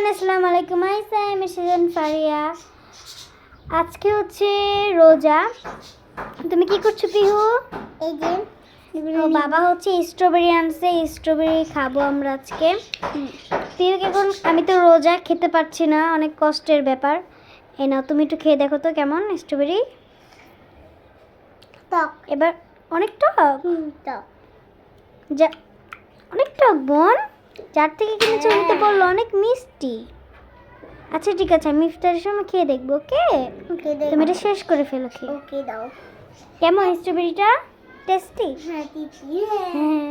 Everyone, আসসালামু আলাইকুম। আমি সেজন ফারিয়া। আজকে হচ্ছে রোজা। তুমি কি করছো পিহু? এই যে ও বাবা হচ্ছে স্ট্রবেরি আনছে, স্ট্রবেরি খাবো আমরা আজকে। পিহুকে এখন আমি তো রোজা খেতে পারছি না, অনেক কষ্টের ব্যাপার। এই নাও, তুমি একটু খেয়ে দেখো তো কেমন স্ট্রবেরি। টক। এবার অনেক টক। টক যা অনেক টক বোন, যার থেকে কিনেছো উনি তো বললো অনেক মিষ্টি। আচ্ছা ঠিক আছে, আমি ইফতারের সময় খেয়ে দেখবো। ওকে, তুমি এটা শেষ করে ফেলো খেয়ে। ওকে দাও। কেমন স্ট্রবেরিটা? টেস্টি? হ্যাঁ দিদি। হ্যাঁ।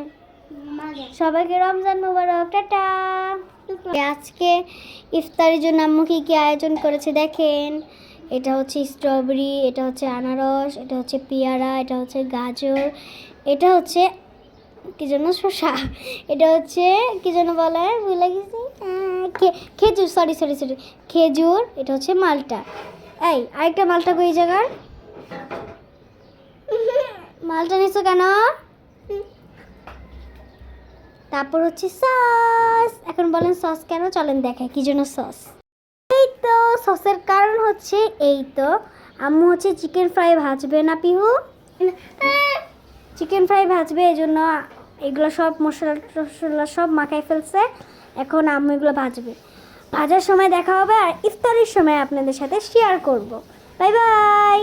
সবাইকে রমজান মুবারক, টাটা। আজকে ইফতারের জন্য আম্মু কি কি আয়োজন করেছে দেখেন। এটা হচ্ছে স্ট্রবেরি, এটা হচ্ছে আনারস, এটা হচ্ছে পেয়ারা, এটা হচ্ছে গাজর, এটা হচ্ছে কি যেন শসা, এটা হচ্ছে কি যেন বলে ভুলে গেছি, খেজুর, সরি সরি সরি খেজুর, এটা হচ্ছে মালটা। এই আরেকটা মালটা কই জায়গার? মালটা নিছো কেন? তারপর হচ্ছে সস। এখন বলেন সস কেন, চলেন দেখাই কি জন্য সস। এই তো সসের কারণ হচ্ছে, এই তো আম্মু হচ্ছে চিকেন ফ্রাই ভাজবে না পিহু, চিকেন ফ্রাই ভাজবে, এই জন্য এগুলো সব মশলা টশলা সব মাখাই ফেলছে। এখন আম্মু এগুলো ভাজবে, ভাজার সময় দেখা হবে, আর ইফতারের সময় আপনাদের সাথে শেয়ার করব। Bye bye.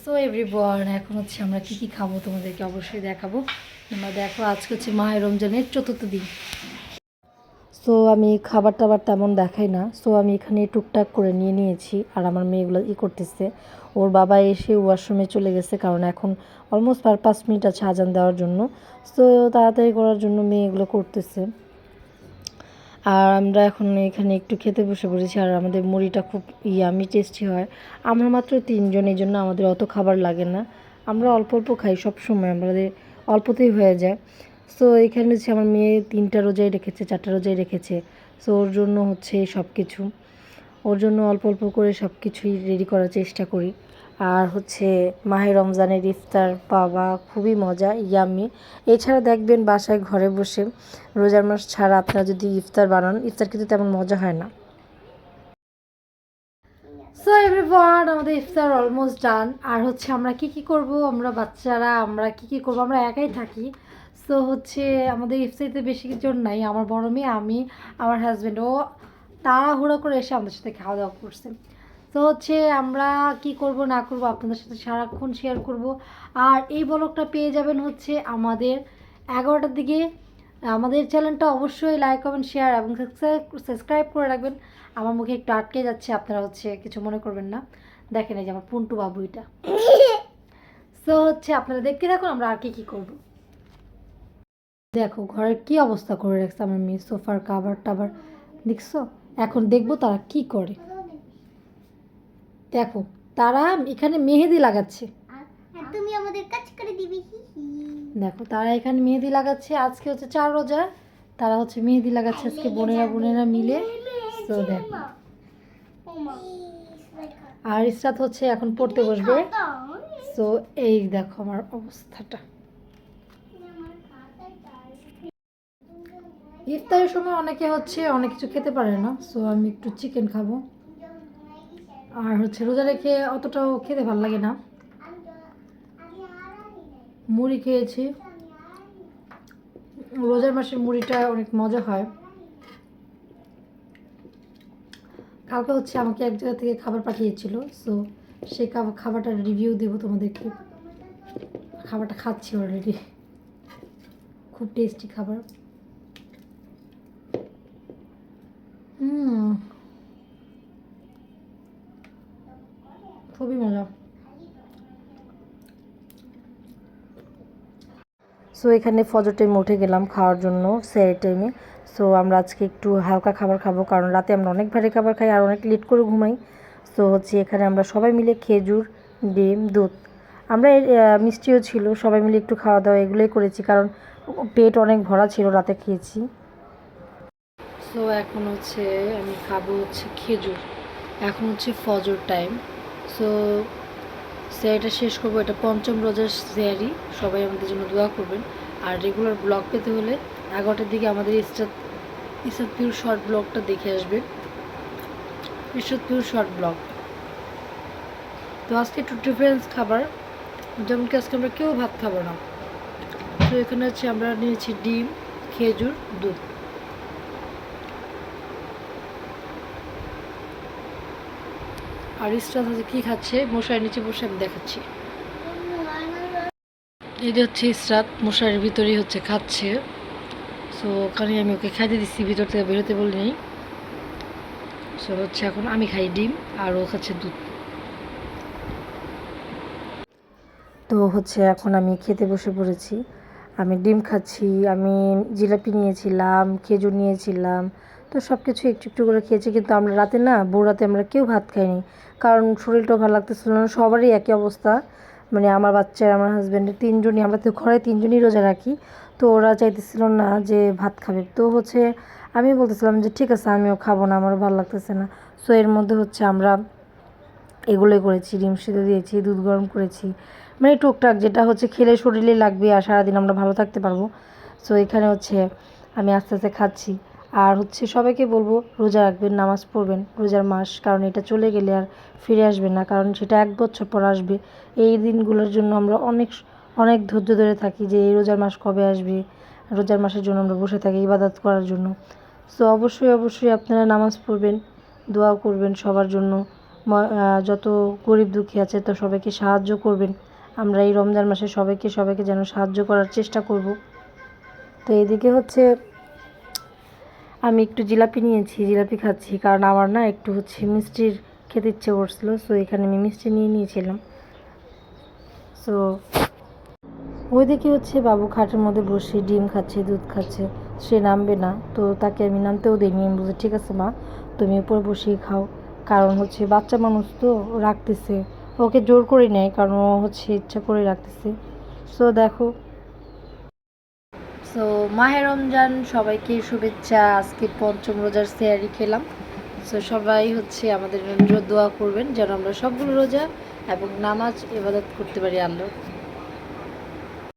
সো এভরিওয়ান, এখন হচ্ছে আমরা কি কি খাবো তোমাদেরকে অবশ্যই দেখাবো। তোমরা দেখো, আজকে হচ্ছে মাহে রমজানের 4th দিন। সো আমি খাবার টাবার তেমন দেখাই না। সো আমি এখানে টুকটাক করে নিয়ে নিয়েছি, আর আমার মেয়েগুলো করতেছে। ওর বাবা এসে ওয়াশরুমে চলে গেছে, কারণ এখন অলমোস্ট 5 মিনিট আছে আজান দেওয়ার জন্য। সো তাড়াতাড়ি করার জন্য মেয়ে এগুলো করতেছে। আর আমরা এখন এখানে একটু খেতে বসে পড়েছি। আর আমাদের মুড়িটা খুব ইয়ামি টেস্টি হয়। আমরা মাত্র 3জন, এই জন্য আমাদের অত খাবার লাগে না। আমরা অল্প অল্প খাই সব সময়, আমাদের অল্পতেই হয়ে যায়। সো এখানে হচ্ছে আমার মেয়ে 3টা রোজাই রেখেছে, 4টা রোজাই রেখেছে। সো ওর জন্য হচ্ছে সব কিছু, ওর জন্য অল্প অল্প করে সব কিছুই রেডি করার চেষ্টা করি। আর হচ্ছে মাহে রমজানের ইফতার বাবা খুবই মজা, ইয়ামি। এছাড়া দেখবেন বাসায় ঘরে বসে রোজার মাস ছাড়া আপনারা যদি ইফতার বানান, ইফতার কিন্তু তেমন মজা হয় না। সো এভরিওয়ান, আমাদের ইফতার অলমোস্ট ডান। আর হচ্ছে আমরা কি কি করব, আমরা বাচ্চারা আমরা কি কি করব, আমরা একাই থাকি। সো হচ্ছে আমাদের ইফতারিতে বেশি কিছু নাই, আমার বড় মেয়ে, আমি, আমার হাজব্যান্ড। ও তাড়াহুড়ো করে এসে আমাদের সাথে খাওয়া দাওয়া করছে। তো হচ্ছে আমরা কি করব না করব আপনাদের সাথে সারাক্ষণ শেয়ার করব। আর এই ব্লগটা পেয়ে যাবেন হচ্ছে আমাদের 11টার দিকে। আমাদের চ্যানেলটা অবশ্যই লাইক কমেন্ট শেয়ার এবং সাবস্ক্রাইব করে রাখবেন। আমার মুখে একটু আটকে যাচ্ছে, আপনারা হচ্ছে কিছু মনে করবেন না। দেখেন এই যে আমার পুন্টু বাবু এটা। সো হচ্ছে আপনারা দেখতে থাকুন আমরা আর কি কি করব। দেখো ঘরের কি অবস্থা করে রাখছে আমার মেয়ে, সোফার কাভার টাভার দেখছো। এখন দেখবো তারা কি করে। দেখো তারা এখানে মেহেদি লাগাচ্ছে। আর তুমি আমাদের কাজ করে দিবি। দেখো তারা এখানে মেহেদি লাগাচ্ছে। আজকে হচ্ছে 4 রোজা, তারা হচ্ছে মেহেদি লাগাচ্ছে আজকে বোনেরা বোনেরা মিলে। তো দেখো, আর ইসরাত হচ্ছে এখন পড়তে বসবে। সো এই দেখো আমার অবস্থাটা। ইফতারের সময় অনেকে হচ্ছে অনেক কিছু খেতে পারে না। সো আমি একটু চিকেন খাবো। আর হচ্ছে রোজা রেখে অতটাও খেতে ভালো লাগে না। মুড়ি খেয়েছি, রোজার মাসের মুড়িটা অনেক মজা হয়। কালকে হচ্ছে আমাকে এক জায়গা থেকে খাবার পাঠিয়েছিল। সো সেই খাবারটার রিভিউ দেবো তোমাদেরকে। খাবারটা খাচ্ছি অলরেডি, খুব টেস্টি খাবার। খুবই মজা। সো এখানে ফজর টাইমে উঠে গেলাম খাওয়ার জন্য, সেহরি টাইমে। সো আমরা আজকে একটু হালকা খাবার খাবো, কারণ রাতে আমরা অনেক ভারী খাবার খাই আর অনেক লেট করে ঘুমাই। সো হচ্ছে এখানে আমরা সবাই মিলে খেজুর, ডিম, দুধ, আমরা মিষ্টিও ছিল, সবাই মিলে একটু খাওয়া দাওয়া এগুলোই করেছি, কারণ পেট অনেক ভরা ছিল, রাতে খেয়েছি। সো এখন হচ্ছে আমি খাবো হচ্ছে খেজুর। এখন হচ্ছে ফজর টাইম। সো সেহরিটা শেষ করবো, এটা 5ম রোজার সেহরি। সবাই আমাদের জন্য দোয়া করবেন। আর রেগুলার ব্লগ পেতে হলে 11টার দিকে আমাদের ইসরাত পিউর শর্ট ব্লগটা দেখে আসবে, ইসরাত পিউর শর্ট ব্লগ। তো আজকে একটু ডিফারেন্স খাবার, যেমন কি আজকে আমরা কেউ ভাত খাবো না। তো এখানে হচ্ছে আমরা নিয়েছি ডিম, খেজুর, দুধ। আর ইসরাত হচ্ছে কী খাচ্ছে, মশারির নিচে বসে আমি দেখাচ্ছি। এই যে হচ্ছে ইসরাত মশারির ভিতরেই হচ্ছে খাচ্ছে। সো ওখানে আমি ওকে খাইতে দিচ্ছি, ভিতর থেকে বেরোতে বলি নেই। সো হচ্ছে এখন আমি খাই ডিম আর ও খাচ্ছে দুধ। তো হচ্ছে এখন আমি খেতে বসে পড়েছি। আমি ডিম খাচ্ছি, আমি জিলাপি নিয়েছিলাম, খেজুর নিয়েছিলাম। তো সব কিছু একটু একটু করে খেয়েছি, কিন্তু আমরা রাতে না, রাতে আমরা কেউ ভাত খাইনি, কারণ শরীরটাও ভালো লাগতেছিল না। সবারই একই অবস্থা, মানে আমার বাচ্চার, আমার হাজব্যান্ডের, তিনজনই, আমরা তো ঘরে তিনজনই রোজা রাখি। তো ওরা চাইতেছিল না যে ভাত খাবে। তো হচ্ছে আমি বলতেছিলাম যে ঠিক আছে, আমিও খাবো না, আমারও ভালো লাগতেছে না। সো এর মধ্যে হচ্ছে আমরা এগুলোই করেছি, ডিম সিদ্ধ দিয়েছি, দুধ গরম করেছি, মানে টুকটাক যেটা হচ্ছে খেলে শরীরে লাগবে আর সারাদিন আমরা ভালো থাকতে পারবো। সো এখানে হচ্ছে আমি আস্তে আস্তে খাচ্ছি। আর হচ্ছে সবাইকে বলবো রোজা রাখবেন, নামাজ পড়বেন, রোজার মাস, কারণ এটা চলে গেলে আর ফিরে আসবে না, কারণ সেটা 1 বছর পর আসবে। এই দিনগুলোর জন্য আমরা অনেক অনেক ধৈর্য ধরে থাকি যে এই রোজার মাস কবে আসবে, রোজার মাসের জন্য আমরা বসে থাকি ইবাদত করার জন্য। সো অবশ্যই অবশ্যই আপনারা নামাজ পড়বেন, দোয়া করবেন সবার জন্য, যত গরিব দুঃখী আছে তো সবাইকে সাহায্য করবেন। আমরা এই রমজান মাসে সবাইকে যেন সাহায্য করার চেষ্টা করব। তো এইদিকে হচ্ছে আমি একটু জিলাপি নিয়েছি, জিলাপি খাচ্ছি, কারণ আমার না একটু হচ্ছে মিষ্টির খেতে ইচ্ছে করছিল। সো এখানে আমি মিষ্টি নিয়েছিলাম। সো ওইদিকে হচ্ছে বাবু খাটের মধ্যে বসে ডিম খাচ্ছে, দুধ খাচ্ছে, সে নামবে না। তো তাকে আমি নামতেও দিইনি, আমি বলছি ঠিক আছে মা, তুমি উপরে বসেই খাও, কারণ হচ্ছে বাচ্চা মানুষ তো রাখতেছে, ওকে জোর করে নেয়, কারণ ও হচ্ছে ইচ্ছা করে রাখতেছে। সো দেখো। সো মাহে রমজান সবাইকে শুভেচ্ছা। আজকে 5ম রোজার সেহারি খেলাম। সো সবাই হচ্ছে আমাদের জন্য দোয়া করবেন যেন আমরা সবগুলো রোজা এবং নামাজ ইবাদত করতে পারি আল্লাহর।